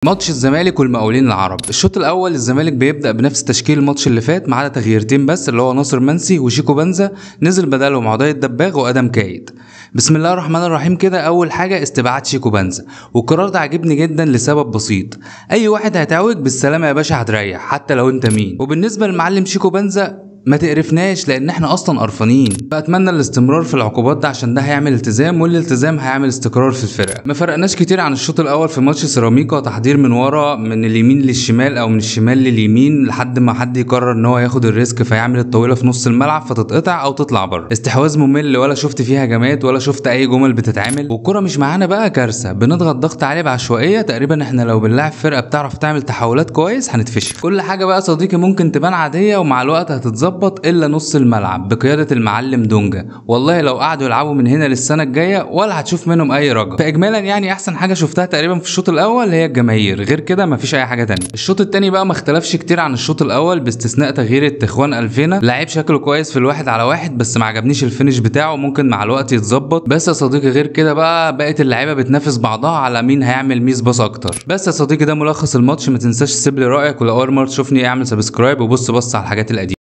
ماتش الزمالك والمقاولين العرب. الشوط الاول الزمالك بيبدا بنفس تشكيل الماتش اللي فات ما عدا تغييرتين بس، اللي هو ناصر منسي وشيكو بنزا، نزل بدلهم عضاي الدباغ وادم كايد. بسم الله الرحمن الرحيم. كده اول حاجه استبعاد شيكو بنزا، والقرار ده عجبني جدا لسبب بسيط: اي واحد هيتعوج بالسلامه يا باشا، هتريح حتى لو انت مين. وبالنسبه للمعلم شيكو بنزا ما تقرفناش لان احنا اصلا قرفانين، فاتمنى الاستمرار في العقوبات ده عشان ده هيعمل التزام، والالتزام هيعمل استقرار في الفرقه. ما فرقناش كتير عن الشوط الاول في ماتش سيراميكا، تحضير من ورا من اليمين للشمال او من الشمال لليمين لحد ما حد يقرر ان هو ياخد الريسك فيعمل الطويله في نص الملعب فتتقطع او تطلع بره. استحواذ ممل، ولا شفت فيها هجمات ولا شفت اي جمل بتتعمل، والكره مش معانا بقى كارثه. بنضغط ضغط عالي بعشوائيه تقريبا. احنا لو بنلاعب فرقه بتعرف تعمل تحولات كويس هنتفشخ. كل حاجه بقى صديقي ممكن تبان عاديه ومع الوقت هتتظبط، الا نص الملعب بقياده المعلم دونجا. والله لو قعدوا يلعبوا من هنا للسنه الجايه ولا هتشوف منهم اي رجا. فاجمالا يعني احسن حاجه شفتها تقريبا في الشوط الاول هي الجماهير، غير كده مفيش اي حاجه تانية. الشوط التاني بقى ما اختلفش كتير عن الشوط الاول باستثناء تغيير تخوان الفينا. لعيب شكله كويس في الواحد على واحد بس ما عجبنيش الفينش بتاعه، ممكن مع الوقت يتظبط. بس يا صديقي غير كده بقى بقت اللعيبه بتنافس بعضها على مين هيعمل ميس باص اكتر. بس يا صديقي ده ملخص الماتش. ما تنساش تسيب لي رايك، ولو اول مره تشوفني اعمل سبسكرايب وبص على الحاجات القديمه.